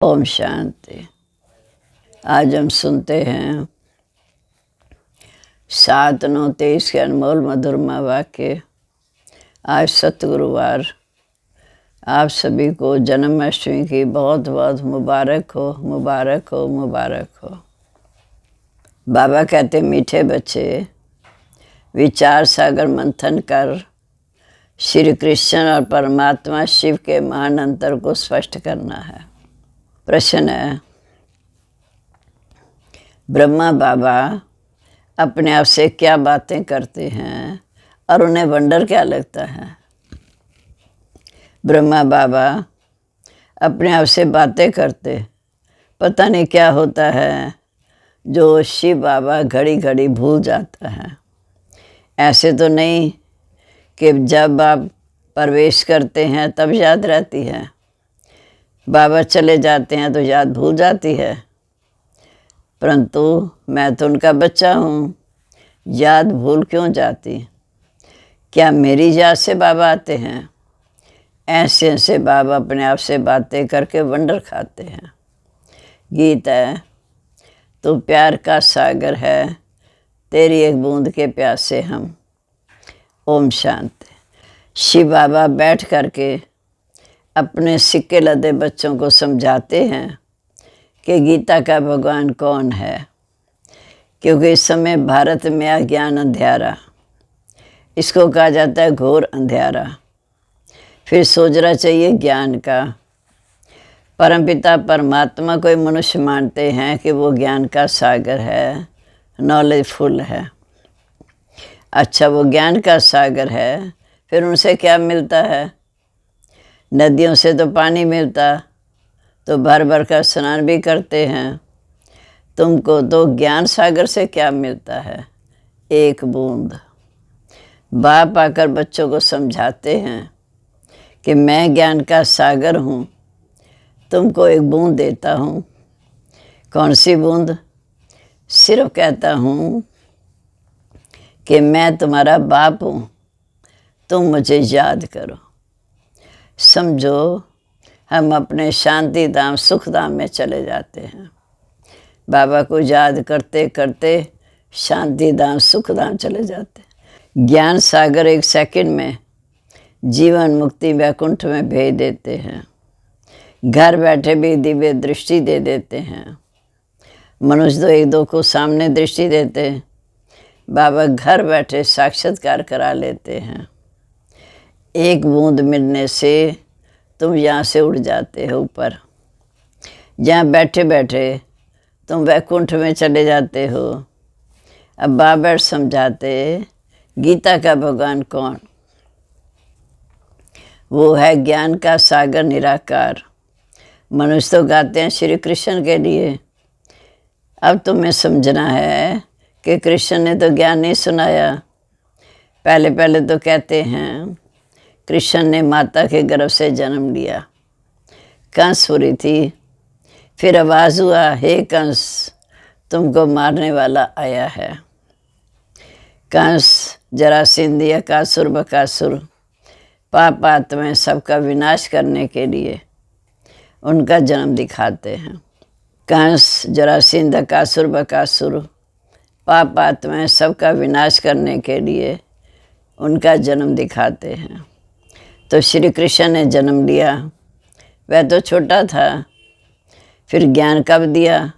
ओम शांति। आज हम सुनते हैं 7/9/23 के अनमोल मधुरमा वाक्य। आज सतगुरुवार। आप सभी को जन्माष्टमी की बहुत बहुत मुबारक हो, मुबारक हो, मुबारक हो। बाबा कहते, मीठे बच्चे, विचार सागर मंथन कर श्री कृष्ण और परमात्मा शिव के महान अंतर को स्पष्ट करना है। प्रश्न है, ब्रह्मा बाबा अपने आप से क्या बातें करते हैं और उन्हें वंडर क्या लगता है? ब्रह्मा बाबा अपने आप से बातें करते, पता नहीं क्या होता है जो शिव बाबा घड़ी घड़ी भूल जाता है। ऐसे तो नहीं कि जब आप प्रवेश करते हैं तब याद रहती है, बाबा चले जाते हैं तो याद भूल जाती है। परंतु मैं तो उनका बच्चा हूँ, याद भूल क्यों जाती? क्या मेरी याद से बाबा आते हैं? ऐसे ऐसे बाबा अपने आप से बातें करके वंडर खाते हैं। गीत है, तू प्यार का सागर है, तेरी एक बूंद के प्यासे हम। ओम शांति। शिव बाबा बैठ करके अपने सिक्के लदे बच्चों को समझाते हैं कि गीता का भगवान कौन है। क्योंकि इस समय भारत में अज्ञान अंधियारा, इसको कहा जाता है घोर अंधियारा। फिर सोचना चाहिए ज्ञान का। परमपिता परमात्मा को मनुष्य मानते हैं कि वो ज्ञान का सागर है, नॉलेजफुल है। अच्छा, वो ज्ञान का सागर है, फिर उनसे क्या मिलता है? नदियों से तो पानी मिलता, तो भर भर का स्नान भी करते हैं। तुमको तो ज्ञान सागर से क्या मिलता है? एक बूंद। बाप आकर बच्चों को समझाते हैं कि मैं ज्ञान का सागर हूँ, तुमको एक बूंद देता हूँ। कौन सी बूंद? सिर्फ कहता हूँ कि मैं तुम्हारा बाप हूँ, तुम मुझे याद करो। समझो हम अपने शांति धाम सुख धाम में चले जाते हैं। बाबा को याद करते करते शांति धाम सुख धाम चले जाते हैं। ज्ञान सागर एक सेकंड में जीवन मुक्ति वैकुंठ में भेज देते हैं। घर बैठे भी दिव्य दृष्टि दे देते हैं। मनुष्य तो एक दो को सामने दृष्टि देते हैं, बाबा घर बैठे साक्षात्कार करा लेते हैं। एक बूंद मिलने से तुम यहाँ से उड़ जाते हो ऊपर। यहाँ बैठे बैठे तुम वैकुंठ में चले जाते हो। अब बाबा समझाते, गीता का भगवान कौन? वो है ज्ञान का सागर निराकार। मनुष्य तो गाते हैं श्री कृष्ण के लिए। अब तुम्हें समझना है कि कृष्ण ने तो ज्ञान नहीं सुनाया। पहले पहले तो कहते हैं कृष्ण ने माता के गर्भ से जन्म लिया। कंस हुई थी, फिर आवाज़ हुआ, हे कंस, तुमको मारने वाला आया है। कंस, जरासंध, अकासुर, बकासुर, पाप आत्माएं सबका विनाश करने के लिए उनका जन्म दिखाते हैं। कंस, जरासंध, अकासुर, बकासुर, पाप आत्माएं सबका विनाश करने के लिए उनका जन्म दिखाते हैं। तो श्री कृष्ण ने जन्म लिया, वह तो छोटा था, फिर ज्ञान कब दिया?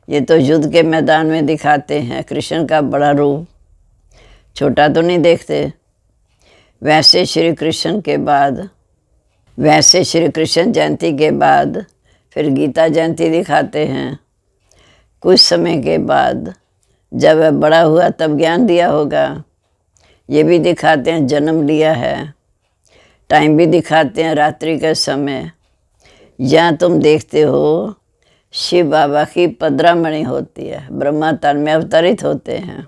ये तो युद्ध के मैदान में दिखाते हैं कृष्ण का बड़ा रूप, छोटा तो नहीं देखते। वैसे श्री कृष्ण जयंती के बाद फिर गीता जयंती दिखाते हैं। कुछ समय के बाद जब वह बड़ा हुआ तब ज्ञान दिया होगा। ये भी दिखाते हैं जन्म लिया है। टाइम भी दिखाते हैं रात्रि के समय। यहाँ तुम देखते हो शिव बाबा की पदरामणि होती है, ब्रह्मा तन में अवतरित होते हैं।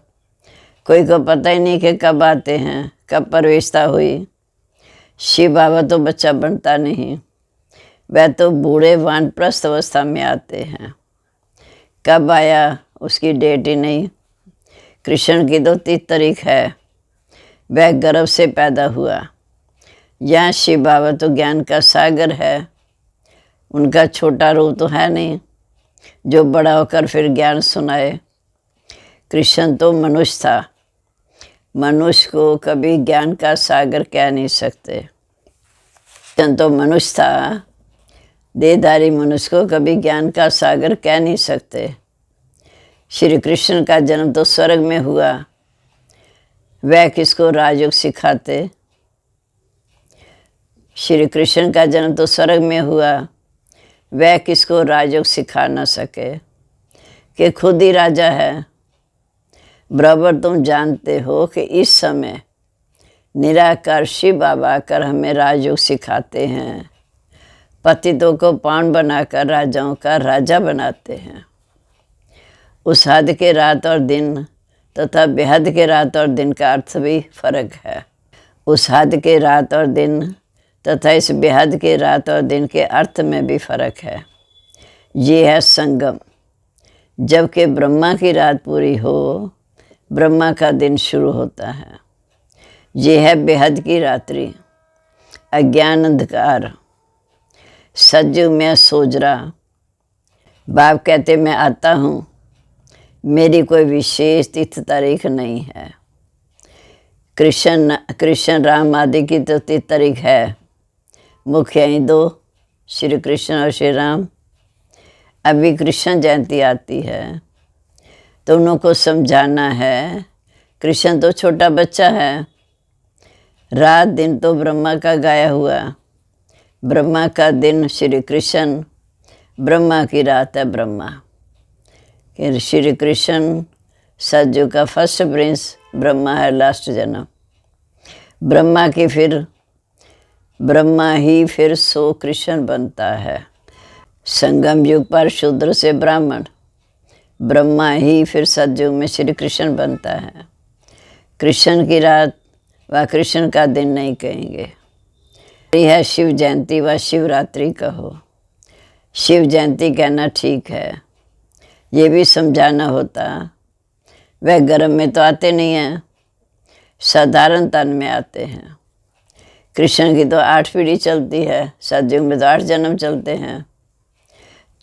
कोई को पता ही नहीं कि कब आते हैं, कब प्रवेशता हुई। शिव बाबा तो बच्चा बनता नहीं, वह तो बूढ़े वानप्रस्थ अवस्था में आते हैं। कब आया उसकी डेट ही नहीं। कृष्ण की तो 30 तारीख है, वह गर्भ से पैदा हुआ। यहाँ शिव बाबा तो ज्ञान का सागर है, उनका छोटा रूप तो है नहीं जो बड़ा होकर फिर ज्ञान सुनाए। कृष्ण तो मनुष्य था, मनुष्य को कभी ज्ञान का सागर कह नहीं सकते। कृष्ण तो मनुष्य था, देहधारी मनुष्य को कभी ज्ञान का सागर कह नहीं सकते। श्री कृष्ण का जन्म तो स्वर्ग में हुआ, वह किसको राजयोग सिखाते। श्री कृष्ण का जन्म तो स्वर्ग में हुआ, वह किसको राजयोग सिखा न सके कि खुद ही राजा है। बराबर तुम जानते हो कि इस समय निराकार शिव बाबा आकर हमें राजयोग सिखाते हैं, पतितों को पावन बनाकर राजाओं का राजा बनाते हैं। उस हद के रात और दिन तथा बेहद के रात और दिन का अर्थ भी फर्क है। उस हद के रात और दिन तथा इस बेहद के रात और दिन के अर्थ में भी फर्क है। ये है संगम। जबकि ब्रह्मा की रात पूरी हो, ब्रह्मा का दिन शुरू होता है। ये है बेहद की रात्रि, अज्ञान अंधकार, सज्जु में सोजरा। बाप कहते मैं आता हूँ, मेरी कोई विशेष तिथि तारीख नहीं है। कृष्ण राम आदि की तो तिथि तारीख है, मुख्य ही दो, श्री कृष्ण और श्री राम। अभी कृष्ण जयंती आती है तो उनको समझाना है। कृष्ण तो छोटा बच्चा है, रात दिन तो ब्रह्मा का गाया हुआ। ब्रह्मा का दिन श्री कृष्ण, ब्रह्मा की रात है ब्रह्मा। श्री कृष्ण सज्जू का फर्स्ट प्रिंस, ब्रह्मा है लास्ट जन्म। ब्रह्मा ही फिर सो कृष्ण बनता है। संगम युग पर शूद्र से ब्राह्मण, ब्रह्मा ही फिर सतयुग में श्री कृष्ण बनता है। कृष्ण की रात व कृष्ण का दिन नहीं कहेंगे। यह है शिव जयंती व शिवरात्रि कहो। शिव जयंती कहना ठीक है, ये भी समझाना होता। वह गर्भ में तो आते नहीं हैं, साधारण तन में आते हैं। कृष्ण की तो 8 पीढ़ी चलती है, सतयुग में तो 8 जन्म चलते हैं।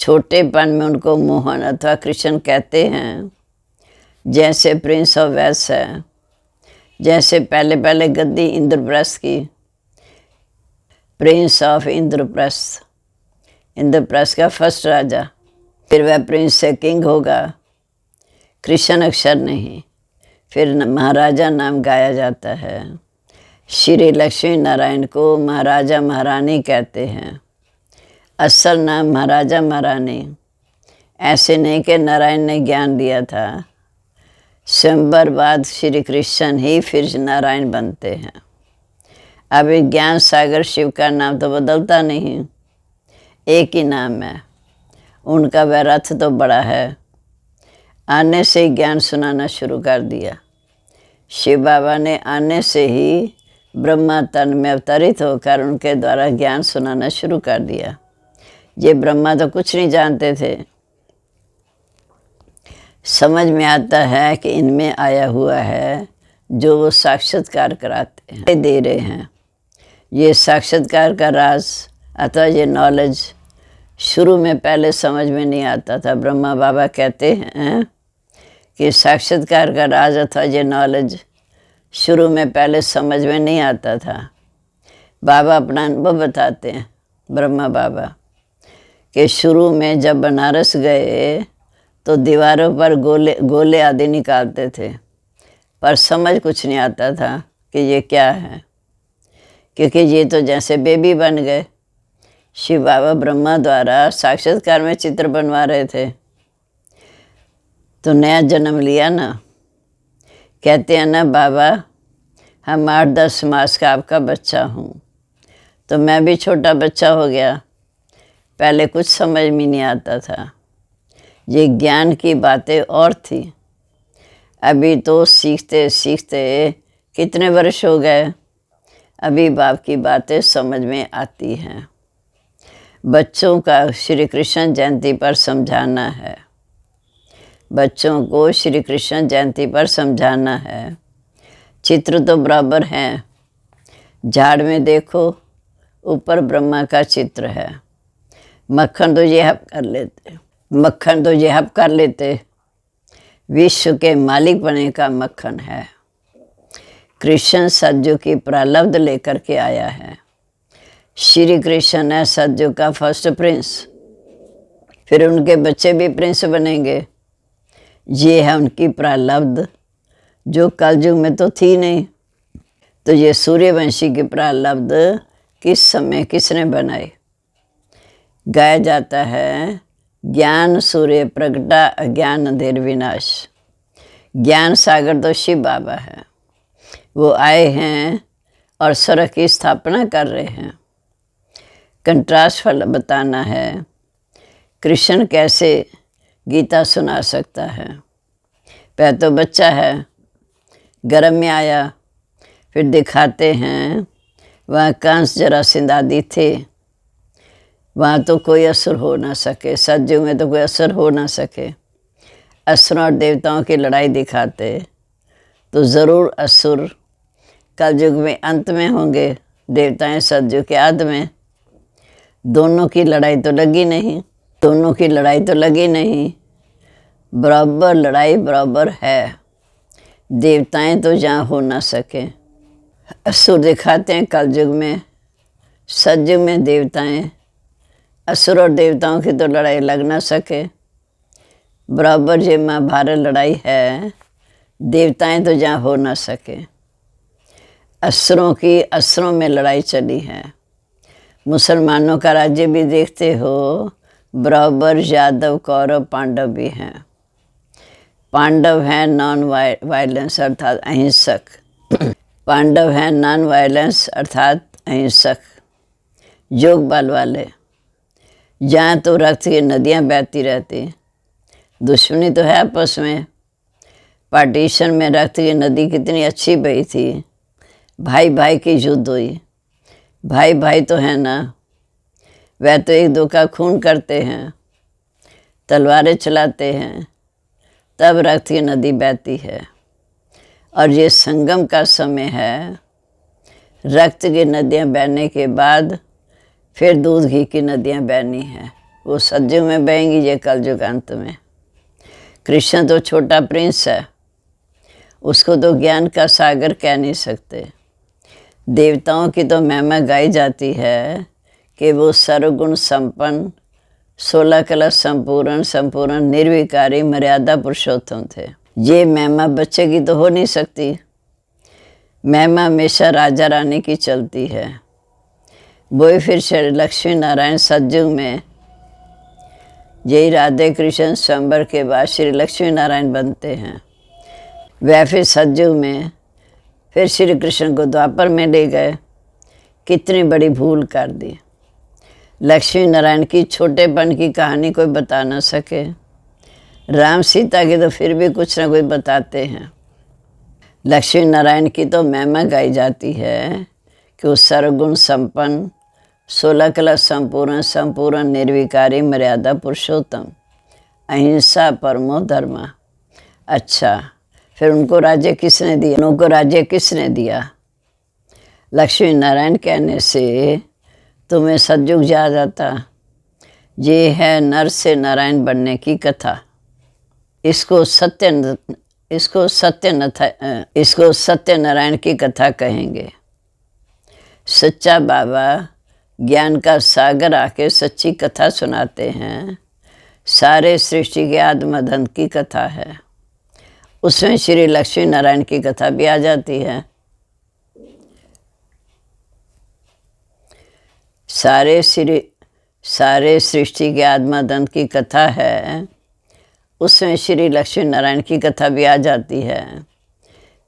छोटेपन में उनको मोहन अथवा कृष्ण कहते हैं। जैसे प्रिंस ऑफ वेस्ट है, जैसे पहले गद्दी इंद्रप्रस्थ की, प्रिंस ऑफ इंद्रप्रस्थ, इंद्रप्रस्थ का फर्स्ट राजा, फिर वह प्रिंस से किंग होगा। कृष्ण अक्षर नहीं, फिर महाराजा नाम गाया जाता है। श्री लक्ष्मी नारायण को महाराजा महारानी कहते हैं। असल नाम महाराजा महारानी। ऐसे नहीं कि नारायण ने ज्ञान दिया था, स्वयंवर बाद श्री कृष्ण ही फिर नारायण बनते हैं। अभी ज्ञान सागर शिव का नाम तो बदलता नहीं, एक ही नाम है। उनका वह रथ तो बड़ा है, आने से ही ज्ञान सुनाना शुरू कर दिया। शिव बाबा ने आने से ही ब्रह्मा तन में अवतरित होकर उनके द्वारा ज्ञान सुनाना शुरू कर दिया। ये ब्रह्मा तो कुछ नहीं जानते थे। समझ में आता है कि इनमें आया हुआ है जो वो साक्षात्कार कराते हैं, दे रहे हैं। ये साक्षात्कार का राज अथवा ये नॉलेज शुरू में पहले समझ में नहीं आता था। ब्रह्मा बाबा कहते हैं कि साक्षात्कार का राज अथवा ये नॉलेज शुरू में पहले समझ में नहीं आता था। बाबा अपना अनुभव बताते हैं, ब्रह्मा बाबा, कि शुरू में जब बनारस गए तो दीवारों पर गोले आदि निकालते थे, पर समझ कुछ नहीं आता था कि ये क्या है, क्योंकि ये तो जैसे बेबी बन गए। शिव बाबा ब्रह्मा द्वारा साक्षात्कार में चित्र बनवा रहे थे, तो नया जन्म लिया ना। कहते हैं ना बाबा, हम 8-10 मास का आपका बच्चा हूँ, तो मैं भी छोटा बच्चा हो गया। पहले कुछ समझ में नहीं आता था, ये ज्ञान की बातें और थी। अभी तो सीखते सीखते कितने वर्ष हो गए, अभी बाप की बातें समझ में आती हैं। बच्चों का श्री कृष्ण जयंती पर समझाना है, बच्चों को श्री कृष्ण जयंती पर समझाना है। चित्र तो बराबर हैं, झाड़ में देखो ऊपर ब्रह्मा का चित्र है, मक्खन तो ये हब कर लेते, मक्खन तो ये हब कर लेते, विश्व के मालिक बने का मक्खन है। कृष्ण सज्जू की प्रारब्ध लेकर के आया है। श्री कृष्ण है सज्जू का फर्स्ट प्रिंस, फिर उनके बच्चे भी प्रिंस बनेंगे। ये है उनकी प्रारब्ध, जो कलयुग में तो थी नहीं। तो ये सूर्यवंशी की प्रारब्ध किस समय किसने बनाई? गाया जाता है, ज्ञान सूर्य प्रगटा अज्ञान अंधेर विनाश। ज्ञान सागर तो शिव बाबा है, वो आए हैं और स्वर्ग की स्थापना कर रहे हैं। कंट्रास्ट फल बताना है, कृष्ण कैसे गीता सुना सकता है। पहले तो बच्चा है, गर्भ में आया, फिर दिखाते हैं वहाँ कंस जरासंध आदि थे, वहाँ तो कोई असुर हो ना सके, सतयुग में तो कोई असुर हो ना सके। असुरों और देवताओं की लड़ाई दिखाते तो ज़रूर असुर कलयुग में अंत में होंगे, देवताएं सतयुग के आदि में। दोनों की लड़ाई तो लगी नहीं, दोनों की लड़ाई तो लगी नहीं, बराबर लड़ाई बराबर है। देवताएं तो जहाँ हो ना सके, असुर दिखाते हैं कलयुग में, सतयुग में देवताएं। असुर और देवताओं की तो लड़ाई लग ना सके, बराबर ये महाभारत लड़ाई है। देवताएं तो जहाँ हो ना सके, असुरों की असुरों में लड़ाई चली है। मुसलमानों का राज्य भी देखते हो, बराबर यादव कौरव पांडव भी हैं। पांडव हैं नॉन वायलेंस अर्थात अहिंसक, पांडव हैं नॉन वायलेंस अर्थात अहिंसक, योग बल वाले। जहाँ तो रक्त की नदियाँ बहती रहती, दुश्मनी तो है आपस में। पार्टीशन में रक्त की नदी कितनी अच्छी बही थी, भाई भाई की युद्ध हुई। भाई भाई तो है ना, वह तो एक दो का खून करते हैं, तलवारें चलाते हैं, तब रक्त की नदी बहती है। और ये संगम का समय है, रक्त की नदियाँ बहने के बाद फिर दूध घी की नदियाँ बहनी हैं। वो सतयुग में बहेंगी, ये कलयुग अंत में। कृष्ण तो छोटा प्रिंस है, उसको तो ज्ञान का सागर कह नहीं सकते। देवताओं की तो महिमा गाई जाती है कि वो सर्वगुण संपन्न, 16 कला संपूर्ण, संपूर्ण निर्विकारी मर्यादा पुरुषोत्तम थे। ये महिमा बच्चे की तो हो नहीं सकती। महिमा हमेशा राजा रानी की चलती है। वही फिर श्री लक्ष्मी नारायण सतयुग में, यही राधे कृष्ण स्वयंवर के बाद श्री लक्ष्मी नारायण बनते हैं। वह फिर सतयुग में फिर श्री कृष्ण को द्वापर में ले गए। कितनी बड़ी भूल कर दी। लक्ष्मी नारायण की छोटेपन की कहानी कोई बता ना सके, राम सीता की तो फिर भी कुछ ना कुछ बताते हैं। लक्ष्मी नारायण की तो महिमा गाई जाती है कि वो सर्वगुण संपन्न, 16 कला संपूर्ण, संपूर्ण निर्विकारी मर्यादा पुरुषोत्तम, अहिंसा परमो धर्म। अच्छा, फिर उनको राज्य किसने दिया? उनको राज्य किसने दिया? लक्ष्मी नारायण कहने से तुम्हें सतयुग याद आता। ये है नर से नारायण बनने की कथा। इसको सत्यनारायण की कथा कहेंगे। सच्चा बाबा ज्ञान का सागर आके सच्ची कथा सुनाते हैं। सारे सृष्टि के आत्मधन की कथा है, उसमें श्री लक्ष्मी नारायण की कथा भी आ जाती है। सारे सृष्टि के आत्मधन की कथा है, उसमें श्री लक्ष्मी नारायण की कथा भी आ जाती है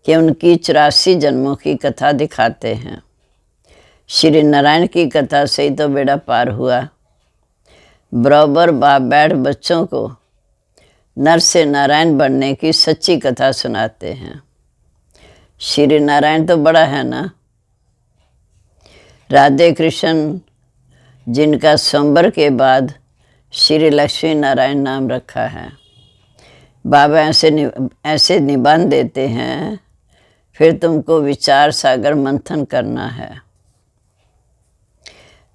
कि उनकी 84 जन्मों की कथा दिखाते हैं। श्री नारायण की कथा से ही तो बेड़ा पार हुआ। बराबर बाप बैठ बच्चों को नर से नारायण बनने की सच्ची कथा सुनाते हैं। श्री नारायण तो बड़ा है ना। राधे कृष्ण जिनका स्वयंवर के बाद श्री लक्ष्मी नारायण नाम रखा है। बाबा ऐसे निबंध देते हैं, फिर तुमको विचार सागर मंथन करना है।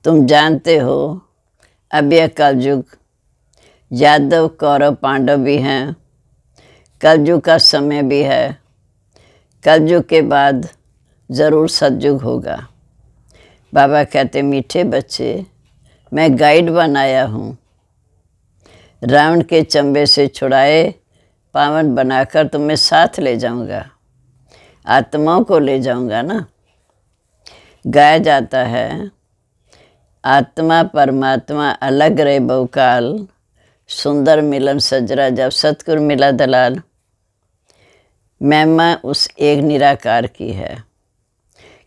तुम जानते हो अब यह कलयुग, यादव कौरव पांडव भी हैं, कलयुग का समय भी है। कलयुग के बाद ज़रूर सतयुग होगा। बाबा कहते मीठे बच्चे, मैं गाइड बनाया हूँ, रावण के चंबे से छुड़ाए पावन बनाकर तुम्हें साथ ले जाऊंगा, आत्माओं को ले जाऊंगा ना। गाया जाता है, आत्मा परमात्मा अलग रहे बहुकाल, सुंदर मिलन सजरा जब सतगुरु मिला दलाल। महिमा उस एक निराकार की है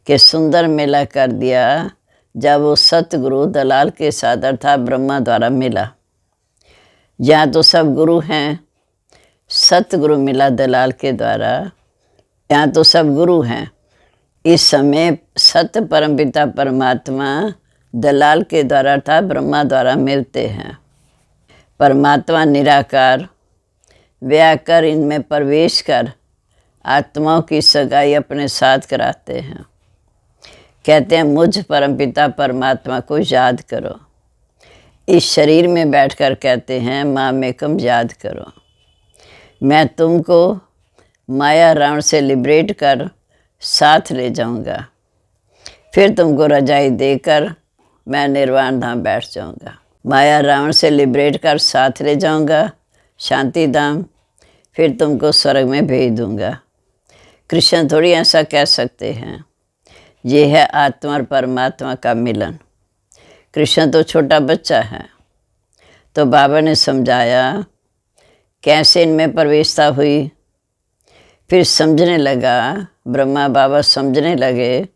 कि सुंदर मेला कर दिया जब वो सतगुरु दलाल के साथ अर्थात ब्रह्मा द्वारा मिला। यहाँ तो सब गुरु हैं, सतगुरु मिला दलाल के द्वारा, यहाँ तो सब गुरु हैं। इस समय सत्य परमपिता परमात्मा दलाल के द्वारा अर्थात ब्रह्मा द्वारा मिलते हैं। परमात्मा निराकार वे आकर इनमें प्रवेश कर आत्माओं की सगाई अपने साथ कराते हैं। कहते हैं मुझ परमपिता परमात्मा को याद करो। इस शरीर में बैठकर कहते हैं मामेकम याद करो। मैं तुमको माया रावण से लिबरेट कर साथ ले जाऊंगा, फिर तुमको रजाई देकर मैं निर्वाण धाम बैठ जाऊंगा। माया रावण से लिबरेट कर साथ ले जाऊंगा शांति धाम, फिर तुमको स्वर्ग में भेज दूंगा। कृष्ण थोड़ी ऐसा कह सकते हैं। ये है आत्मा और परमात्मा का मिलन। कृष्ण तो छोटा बच्चा है। तो बाबा ने समझाया कैसे इनमें प्रवेशता हुई। फिर समझने लगा, ब्रह्मा बाबा समझने लगे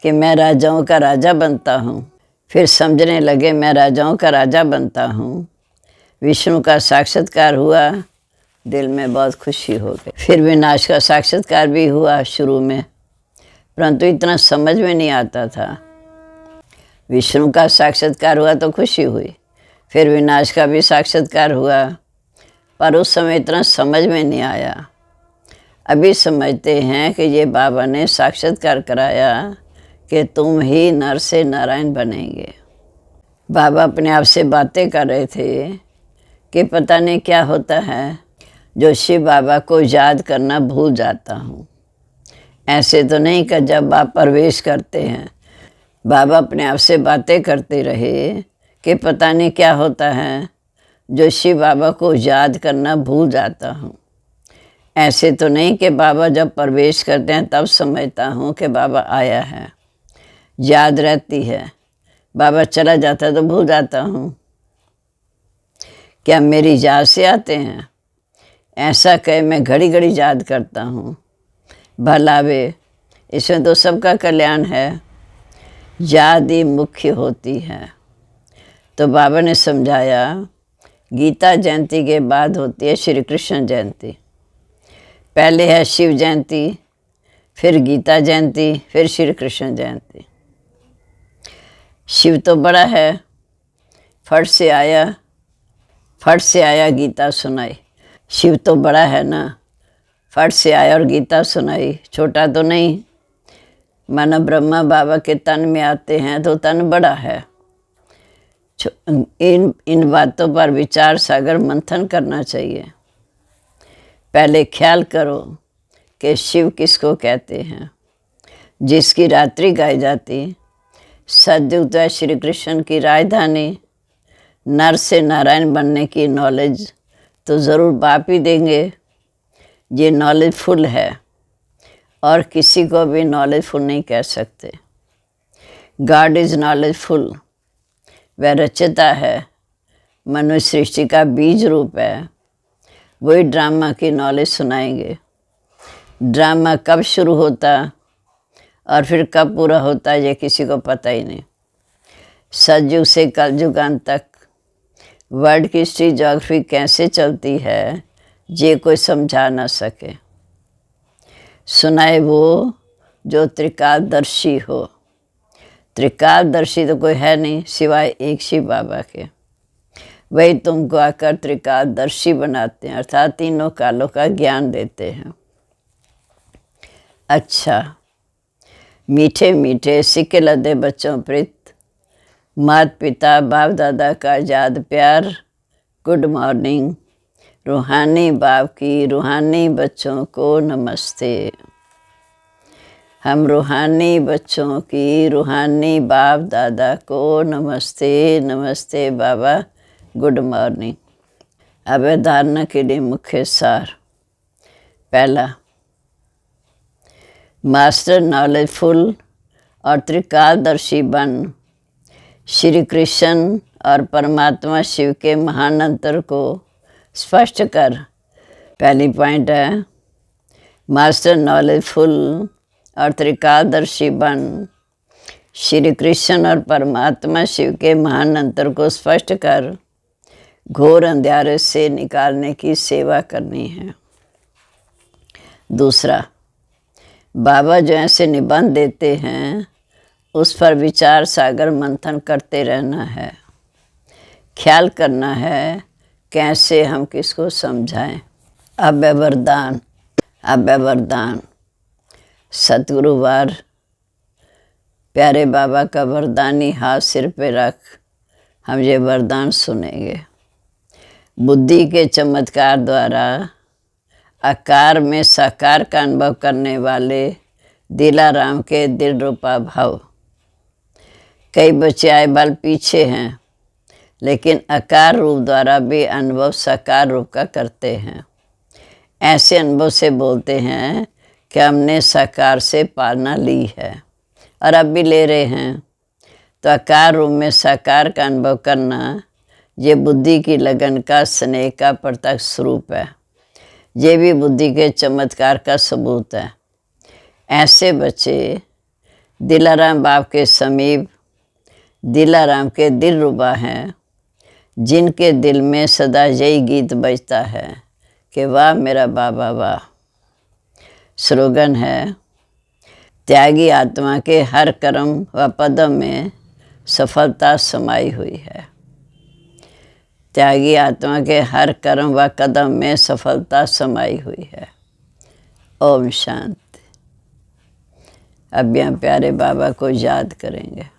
कि मैं राजाओं का राजा बनता हूँ। फिर समझने लगे मैं राजाओं का राजा बनता हूँ। विष्णु का साक्षात्कार हुआ, दिल में बहुत खुशी हो गई। फिर विनाश का साक्षात्कार भी हुआ शुरू में, परंतु इतना समझ में नहीं आता था। विष्णु का साक्षात्कार हुआ तो खुशी हुई, फिर विनाश का भी साक्षात्कार हुआ, पर उस समय इतना समझ में नहीं आया। अभी समझते हैं कि ये बाबा ने साक्षात्कार कराया कि तुम ही नर से नारायण बनेंगे। बाबा अपने आप से बातें कर रहे थे कि पता नहीं क्या होता है जो शिव बाबा को याद करना भूल जाता हूँ। ऐसे तो नहीं कि जब आप प्रवेश करते हैं। बाबा अपने आप से बातें करते रहे कि पता नहीं क्या होता है जो शिव बाबा को याद करना भूल जाता हूँ। ऐसे तो नहीं कि बाबा जब प्रवेश करते हैं तब समझता हूँ कि बाबा आया है, याद रहती है। बाबा चला जाता है तो भूल जाता हूँ। क्या मेरी याद से आते हैं? ऐसा कहे मैं घड़ी घड़ी याद करता हूँ। भला वे, इसमें तो सबका कल्याण है। याद ही मुख्य होती है। तो बाबा ने समझाया गीता जयंती के बाद होती है श्री कृष्ण जयंती। पहले है शिव जयंती, फिर गीता जयंती, फिर श्री कृष्ण जयंती। शिव तो बड़ा है, फट से आया गीता सुनाई। शिव तो बड़ा है ना, फट से आया और गीता सुनाई। छोटा तो नहीं। माना ब्रह्मा बाबा के तन में आते हैं तो तन बड़ा है। इन बातों पर विचार सागर मंथन करना चाहिए। पहले ख्याल करो कि शिव किसको कहते हैं। जिसकी रात्रि गाई जाती, सतयुग है श्री कृष्ण की राजधानी। नर से नारायण बनने की नॉलेज तो ज़रूर बाप ही देंगे। ये नॉलेज फुल है और किसी को भी नॉलेज फुल नहीं कह सकते। God is knowledge full. वह रचता है, मनुष्य सृष्टि का बीज रूप है। वही ड्रामा की नॉलेज सुनाएंगे। ड्रामा कब शुरू होता और फिर कब पूरा होता ये किसी को पता ही नहीं। सतयुग से कलयुगांत तक वर्ल्ड की हिस्ट्री ज्योग्राफी कैसे चलती है ये कोई समझा ना सके। सुनाए वो जो त्रिकालदर्शी हो। त्रिकालदर्शी तो कोई है नहीं सिवाय एक शिव बाबा के। वही तुमको आकर त्रिकालदर्शी बनाते हैं, अर्थात तीनों कालों का ज्ञान देते हैं। अच्छा, मीठे मीठे सिक्के लदे बच्चों प्रीत, माता पिता बाप दादा का याद प्यार, गुड मॉर्निंग। रूहानी बाप की रूहानी बच्चों को नमस्ते। हम रूहानी बच्चों की रूहानी बाप दादा को नमस्ते। नमस्ते बाबा, गुड मॉर्निंग। अब धारणा के लिए मुख्य सार। पहला, मास्टर नॉलेजफुल और त्रिकालदर्शी बन श्री कृष्ण और परमात्मा शिव के महान अंतर को स्पष्ट कर। पहली पॉइंट है, मास्टर नॉलेजफुल और त्रिकालदर्शी बन श्री कृष्ण और परमात्मा शिव के महान अंतर को स्पष्ट कर घोर अंधेरे से निकालने की सेवा करनी है। दूसरा, बाबा जो ऐसे निबंध देते हैं उस पर विचार सागर मंथन करते रहना है। ख्याल करना है कैसे हम किसको समझाएं। अभय वरदान। अभय वरदान। सतगुरुवार प्यारे बाबा का वरदानी हाथ सिर पे रख हम ये वरदान सुनेंगे। बुद्धि के चमत्कार द्वारा आकार में साकार का अनुभव करने वाले दिलाराम के दिल रूपा भाव। कई बच्चे आए बाल पीछे हैं, लेकिन आकार रूप द्वारा भी अनुभव साकार रूप का करते हैं। ऐसे अनुभव से बोलते हैं कि हमने साकार से पालना ली है और अब भी ले रहे हैं। तो आकार रूप में साकार का अनुभव करना ये बुद्धि की लगन का स्नेह का प्रत्यक्ष स्वरूप है। ये भी बुद्धि के चमत्कार का सबूत है। ऐसे बच्चे दिलाराम बाप के समीप दिलाराम के दिल रुबा हैं, जिनके दिल में सदा यही गीत बजता है कि वाह मेरा बाबा वाह। स्लोगन है, त्यागी आत्मा के हर कर्म व पदम में सफलता समाई हुई है। त्यागी आत्मा के हर कर्म व कदम में सफलता समाई हुई है। ओम शांति। अब यहाँ प्यारे बाबा को याद करेंगे।